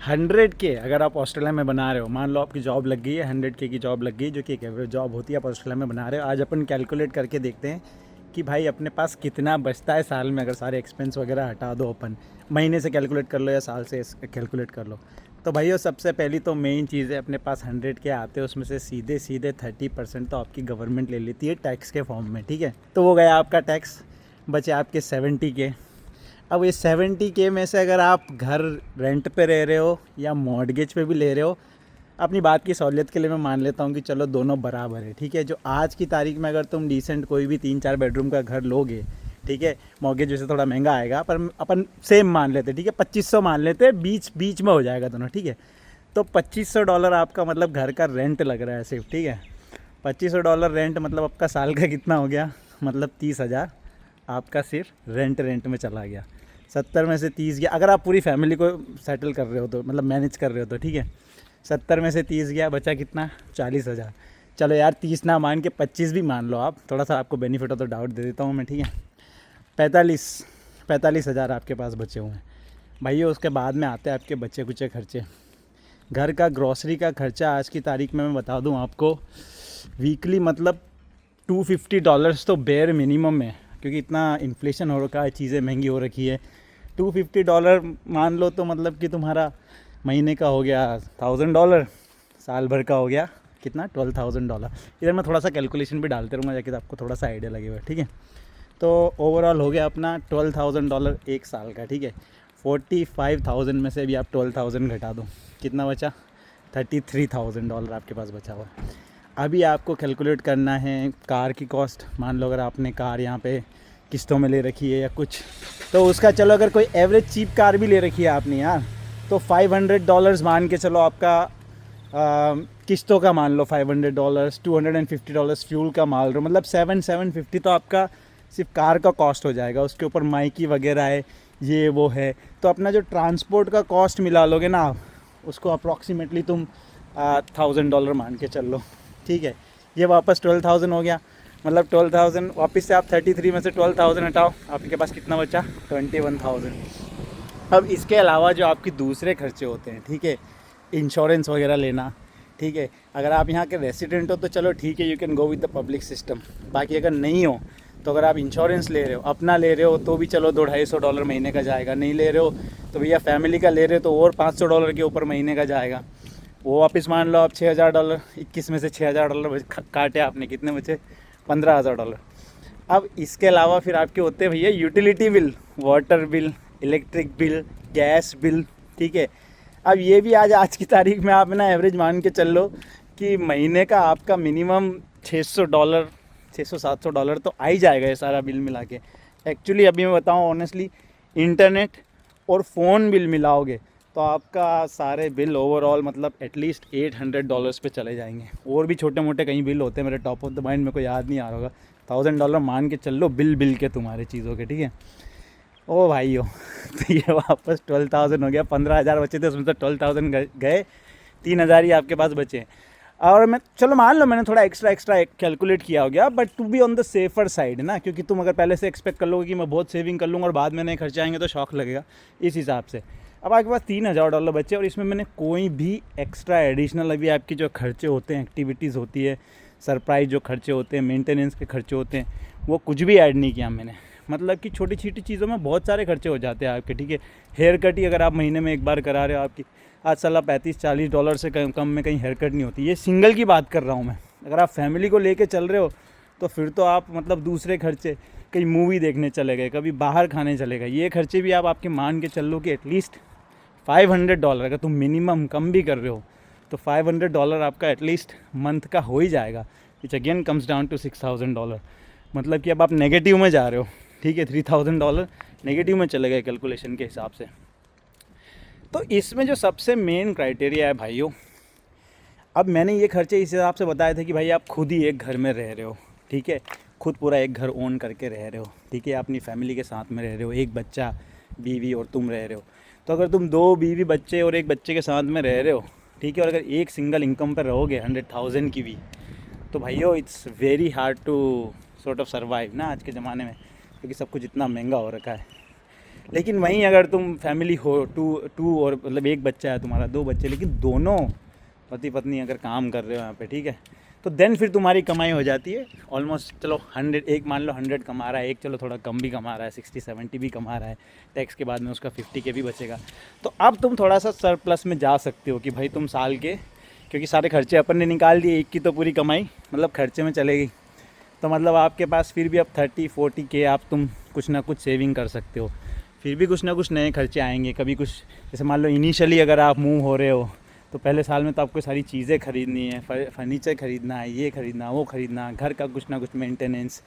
100K अगर आप Australia में बना रहे हो, मान लो आपकी जॉब लग गई है, 100K की जॉब लग गई जो कि एक एवरेज जॉब होती है, आप ऑस्ट्रेलिया में बना रहे हो। आज अपन कैलकुलेट करके देखते हैं कि भाई अपने पास कितना बचता है साल में, अगर सारे एक्सपेंस वगैरह हटा दो, अपन महीने से कैलकुलेट कर लो या साल से कैलकुलेट कर लो। तो भाई सबसे पहली तो मेन चीज़ है, अपने पास 100K आते हैं, उसमें से सीधे सीधे 30% तो आपकी गवर्नमेंट ले लेती है टैक्स के फॉर्म में, ठीक है। तो वो गया आपका टैक्स, बचे आपके 70K। अब ये 70K में से अगर आप घर रेंट पे रह रहे हो या मॉर्गेज पे भी ले रहे हो, अपनी बात की सहूलियत के लिए मैं मान लेता हूँ कि चलो दोनों बराबर है, ठीक है। जो आज की तारीख में अगर तुम डिसेंट कोई भी 3-4 बेडरूम का घर लोगे, ठीक है, मॉर्गेज वैसे थोड़ा महंगा आएगा पर अपन सेम मान लेते, ठीक है, 2500 मान लेते, बीच बीच में हो जाएगा दोनों, ठीक है। तो $2500 आपका मतलब घर का रेंट लग रहा है सिर्फ, ठीक है। $2500 रेंट मतलब आपका साल का कितना हो गया, मतलब 30,000 आपका सिर्फ रेंट में चला गया। 70 में से 30 गया, अगर आप पूरी फैमिली को सेटल कर रहे हो तो, मतलब मैनेज कर रहे हो तो, ठीक है। 70 में से 30 गया, बचा कितना, 40,000। चलो यार 30 ना मान के 25 भी मान लो आप, थोड़ा सा आपको बेनिफिट हो तो डाउट दे देता हूँ मैं, ठीक है। 45,000 आपके पास बचे हुए हैं भैया। उसके बाद में आते हैं आपके बच्चे कुचे खर्चे। घर का ग्रॉसरी का खर्चा आज की तारीख में मैं बता दूँ आपको, वीकली मतलब $250 तो बेयर मिनिमम है, क्योंकि इतना इन्फ्लेशन हो रखा है, चीज़ें महंगी हो रखी है। $250 मान लो तो मतलब कि तुम्हारा महीने का हो गया $1,000, साल भर का हो गया कितना, $12,000। इधर मैं थोड़ा सा कैलकुलेशन भी डालते रहूँगा जाके, तो आपको थोड़ा सा आइडिया लगेगा, ठीक है। तो ओवरऑल हो गया अपना $12,000 एक साल का, ठीक है। 45,000 में से भी आप 12,000 घटा दो, कितना बचा, $33,000 आपके पास बचा हुआ। अभी आपको कैलकुलेट करना है कार की कॉस्ट। मान लो अगर आपने कार यहाँ पे किस्तों में ले रखी है या कुछ, तो उसका चलो अगर कोई एवरेज चीप कार भी ले रखी है आपने यार, तो $500 मान के चलो आपका किस्तों का मान लो $500, $250 फ्यूल का मान लो, मतलब 750 तो आपका सिर्फ कार का कॉस्ट हो जाएगा। उसके ऊपर माइकी वगैरह है, ये वो है, तो अपना जो ट्रांसपोर्ट का कॉस्ट मिला लोगे ना आप, उसको अप्रॉक्सीमेटली तुम $1,000 मान के चल लो, ठीक है। ये वापस 12,000 हो गया, मतलब 12,000 वापस से आप 33 में से 12,000 हटाओ, आपके पास कितना बचा, 21,000। अब इसके अलावा जो आपके दूसरे खर्चे होते हैं, ठीक है, इंश्योरेंस वगैरह लेना, ठीक है। अगर आप यहाँ के रेसिडेंट हो तो चलो ठीक है, you can go with the public system. बाकी अगर नहीं हो तो अगर आप इंश्योरेंस ले रहे हो, अपना ले रहे हो, तो भी चलो $200-250 महीने का जाएगा। नहीं ले रहे हो तो भैया फैमिली का ले रहे हो तो और $500 के ऊपर महीने का जाएगा। वो वापस मान लो आप $6,000, 21 में से $6,000 काटे आपने, कितने बचे, $15,000। अब इसके अलावा फिर आपके होते हैं भैया utility bill, water bill, electric bill, gas bill, ठीक है। अब ये भी आज की तारीख में आप ना एवरेज मान के चल लो कि महीने का आपका मिनिमम $600, $600-700 तो आ ही जाएगा ये सारा बिल मिला के। एक्चुअली अभी मैं बताऊँ ऑनेस्टली, इंटरनेट और फ़ोन बिल मिलाओगे तो आपका सारे बिल ओवरऑल मतलब एटलीस्ट $800 पे चले जाएंगे। और भी छोटे मोटे कहीं बिल होते हैं, मेरे टॉप ऑफ द माइंड मेरे को याद नहीं आ रहा होगा। $1,000 मान के चल लो बिल के तुम्हारे चीज़ों के, ठीक है। ओ भाई हो तो ये वापस 12,000 हो गया, 15,000 बचे थे, उसमें से 12,000 गए, 3,000 ही आपके पास बचे। और मैं चलो मान लो मैंने थोड़ा एक्स्ट्रा कैलकुलेट किया हो गया, but to be on the safer side ना, क्योंकि तुम अगर पहले से एक्सपेक्ट कर लोगे कि मैं बहुत सेविंग कर लूँगा और बाद में नए खर्चे आएंगे तो शौक लगेगा, इस हिसाब से अब आपके पास $3,000 बचे। और इसमें मैंने कोई भी एक्स्ट्रा एडिशनल अभी आपकी जो खर्चे होते हैं, एक्टिविटीज़ होती है, सरप्राइज जो खर्चे होते हैं, मेंटेनेंस के खर्चे होते हैं, वो कुछ भी ऐड नहीं किया मैंने। मतलब कि छोटी छोटी चीज़ों में बहुत सारे खर्चे हो जाते हैं आपके, ठीक है। हेयर कट ही अगर आप महीने में एक बार करा रहे हो, आपकी आज साला $35-40 से कम में कहीं हेयर कट नहीं होती। ये सिंगल की बात कर रहा हूँ मैं। अगर आप फैमिली को लेके चल रहे हो तो फिर तो आप मतलब दूसरे खर्चे, कहीं मूवी देखने चले गए, कभी बाहर खाने चले गए, ये खर्चे भी आप आपके मान के चल लो कि एटलीस्ट $500, अगर तुम मिनिमम कम भी कर रहे हो तो $500 आपका एटलीस्ट मंथ का हो ही जाएगा, which again comes down to $6,000। मतलब कि अब आप नेगेटिव में जा रहे हो, ठीक है, $3,000 नेगेटिव में चले गए कैलकुलेशन के हिसाब से। तो इसमें जो सबसे मेन क्राइटेरिया है भाइयों, अब मैंने ये खर्चे इस हिसाब से बताए थे कि भाई आप खुद ही एक घर में रह रहे हो, ठीक है, खुद पूरा एक घर ओन करके रह रहे हो, ठीक है, अपनी फैमिली के साथ में रह रहे हो, एक बच्चा, बीवी और तुम रह रहे हो। तो अगर तुम 2 बीवी बच्चे और एक बच्चे के साथ में रह रहे हो, ठीक है, और अगर एक सिंगल इनकम पर रहोगे 100,000 की भी, तो भाइयों it's very hard to sort of survive ना आज के ज़माने में, क्योंकि सब कुछ इतना महंगा हो रखा है। लेकिन वहीं अगर तुम फैमिली हो टू और मतलब एक बच्चा है तुम्हारा, 2 बच्चे, लेकिन दोनों पति पत्नी अगर काम कर रहे हो यहाँ पे, ठीक है, तो देन फिर तुम्हारी कमाई हो जाती है ऑलमोस्ट, चलो 100, एक मान लो 100 कमा रहा है, एक चलो थोड़ा कम भी कमा रहा है, 60-70 भी कमा रहा है, टैक्स के बाद में उसका 50 के भी बचेगा। तो अब तुम थोड़ा सा सरप्लस में जा सकते हो कि भाई तुम साल के, क्योंकि सारे खर्चे अपन ने निकाल दिए, एक की तो पूरी कमाई मतलब खर्चे में चलेगी, तो मतलब आपके पास फिर भी अब 30-40 के आप तुम कुछ ना कुछ सेविंग कर सकते हो। फिर भी कुछ ना कुछ नए खर्चे आएंगे, कभी कुछ, जैसे मान लो इनिशियली अगर आप मूव हो रहे हो तो पहले साल में तो आपको सारी चीज़ें खरीदनी है, फर्नीचर खरीदना है, ये खरीदना वो खरीदना, घर का कुछ ना कुछ मेंटेनेंस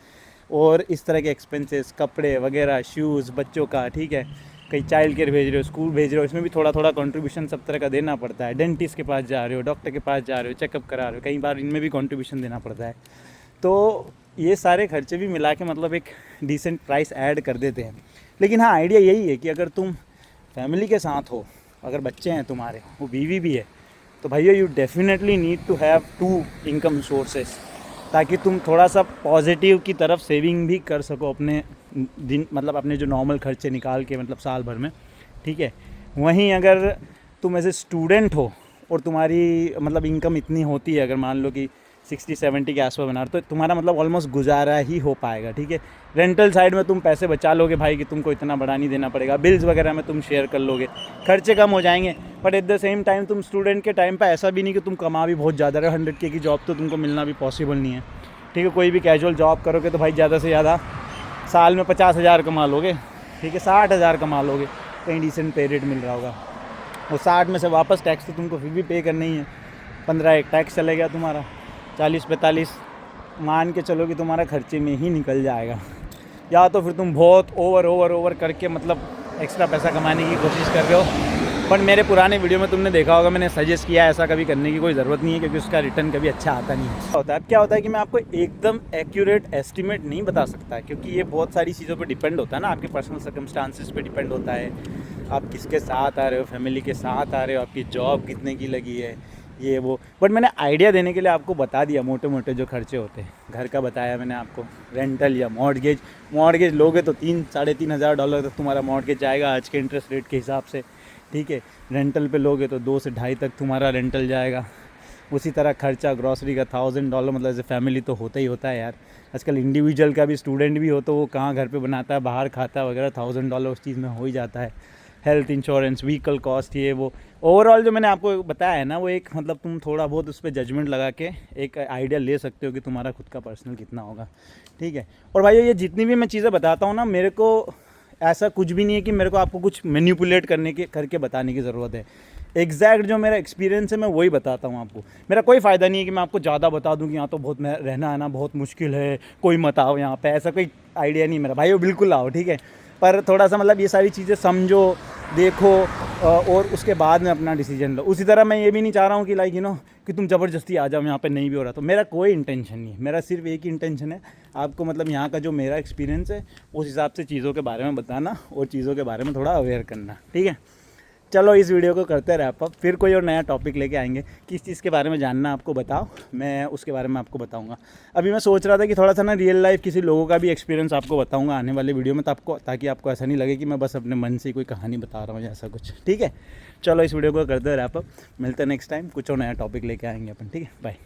और इस तरह के एक्सपेंसेस, कपड़े वगैरह, शूज़ बच्चों का, ठीक है, कहीं चाइल्ड केयर भेज रहे हो, स्कूल भेज रहे हो, इसमें भी थोड़ा थोड़ा कंट्रीब्यूशन सब तरह का देना पड़ता है। डेंटिस्ट के पास जा रहे हो, डॉक्टर के पास जा रहे हो, चेकअप करा रहे हो, कई बार इनमें भी कंट्रीब्यूशन देना पड़ता है। तो ये सारे खर्चे भी मिला के मतलब एक डिसेंट प्राइस ऐड कर देते हैं। लेकिन हाँ, आइडिया यही है कि अगर तुम फैमिली के साथ हो, अगर बच्चे हैं तुम्हारे, वो बीवी भी है, तो भैया you definitely need to have 2 income sources, ताकि तुम थोड़ा सा पॉजिटिव की तरफ सेविंग भी कर सको अपने दिन, मतलब अपने जो नॉर्मल खर्चे निकाल के, मतलब साल भर में, ठीक है। वहीं अगर तुम एज ए स्टूडेंट हो और तुम्हारी मतलब इनकम इतनी होती है, अगर मान लो कि 60-70 के आसपास बना, तो तुम्हारा मतलब ऑलमोस्ट गुजारा ही हो पाएगा, ठीक है। रेंटल साइड में तुम पैसे बचा लोगे भाई कि तुमको इतना बड़ा नहीं देना पड़ेगा, बिल्स वगैरह में तुम शेयर कर लोगे, खर्चे कम हो जाएंगे। But at the same time तुम स्टूडेंट के टाइम पे ऐसा भी नहीं कि तुम कमा भी बहुत ज़्यादा रहे, 100K की जॉब तो तुमको मिलना भी पॉसिबल नहीं है, ठीक है। कोई भी कैजुअल जॉब करोगे तो भाई ज़्यादा से ज़्यादा साल में 50,000 कमा लोगे, ठीक है, 60,000 कमा लोगे, कहीं डिसेंट पे रेट मिल रहा होगा। और 60 में से वापस टैक्स तो तुमको फिर भी पे करना ही है, 15 एक टैक्स चले गया तुम्हारा, 40-45 मान के चलो कि तुम्हारा खर्चे में ही निकल जाएगा। या तो फिर तुम बहुत ओवर करके मतलब एक्स्ट्रा पैसा कमाने की कोशिश कर रहे हो। बट मेरे पुराने वीडियो में तुमने देखा होगा, मैंने सजेस्ट किया है ऐसा कभी करने की कोई ज़रूरत नहीं है, क्योंकि उसका रिटर्न कभी अच्छा आता नहीं है। होता है, अब क्या होता है कि मैं आपको एकदम एक्यूरेट एस्टिमेट नहीं बता सकता, क्योंकि ये बहुत सारी चीज़ों पर डिपेंड होता है ना, आपके पर्सनल सर्कमस्टांसिस पे डिपेंड होता है, आप किसके साथ आ रहे हो, फैमिली के साथ आ रहे हो, आपकी जॉब कितने की लगी है, ये वो। बट मैंने आइडिया देने के लिए आपको बता दिया मोटे मोटे जो खर्चे होते हैं। घर का बताया मैंने आपको, रेंटल या मॉर्गेज लोगे तो $3,000-3,500 तक तुम्हारा मॉर्गेज जाएगा आज के इंटरेस्ट रेट के हिसाब से, ठीक है। रेंटल पे लोगे तो 2 से ढाई तक तुम्हारा रेंटल जाएगा। उसी तरह खर्चा ग्रॉसरी का $1,000, मतलब एज ए फैमिली तो होता ही होता है यार। आजकल इंडिविजुअल का भी स्टूडेंट भी हो तो वो कहाँ घर पे बनाता है, बाहर खाता है वगैरह, $1,000 उस चीज़ में हो ही जाता है। हेल्थ इंश्योरेंस, व्हीकल कॉस्ट, ये वो, ओवरऑल जो मैंने आपको बताया है ना, वो एक मतलब तुम थोड़ा बहुत उस पर जजमेंट लगा के एक आइडिया ले सकते हो कि तुम्हारा खुद का पर्सनल कितना होगा, ठीक है। और भाई ये जितनी भी मैं चीज़ें बताता हूँ ना, मेरे को ऐसा कुछ भी नहीं है कि मेरे को आपको कुछ मैनिपुलेट करके बताने की ज़रूरत है। एग्जैक्ट जो मेरा एक्सपीरियंस है मैं वही बताता हूँ आपको। मेरा कोई फ़ायदा नहीं है कि मैं आपको ज़्यादा बता दूँ कि यहाँ तो बहुत रहना आना बहुत मुश्किल है, कोई मत आओ यहाँ पे, ऐसा कोई आइडिया नहीं मेरा भाई, वो बिल्कुल आओ, ठीक है। पर थोड़ा सा मतलब ये सारी चीज़ें समझो, देखो और उसके बाद में अपना डिसीजन लो। उसी तरह मैं ये भी नहीं चाह रहा हूँ कि लाइक कि तुम ज़बरदस्ती आ जाओ यहाँ पे, नहीं भी हो रहा तो। मेरा कोई इंटेंशन नहीं है, मेरा सिर्फ एक ही इंटेंशन है, आपको मतलब यहाँ का जो मेरा एक्सपीरियंस है उस हिसाब से चीज़ों के बारे में बताना और चीज़ों के बारे में थोड़ा अवेयर करना, ठीक है। चलो इस वीडियो को करते रैप अप, फिर कोई और नया टॉपिक लेके आएंगे। किस चीज़ के बारे में जानना आपको बताओ, मैं उसके बारे में आपको बताऊंगा। अभी मैं सोच रहा था कि थोड़ा सा ना रियल लाइफ किसी लोगों का भी एक्सपीरियंस आपको बताऊंगा आने वाले वीडियो में, ताकि आपको ऐसा नहीं लगे कि मैं बस अपने मन से कोई कहानी बता रहा हूँ या ऐसा कुछ, ठीक है। चलो इस वीडियो को करते रैप अप, मिलते हैं नेक्स्ट टाइम, कुछ और नया टॉपिक लेके आएंगे अपन, ठीक है, बाय।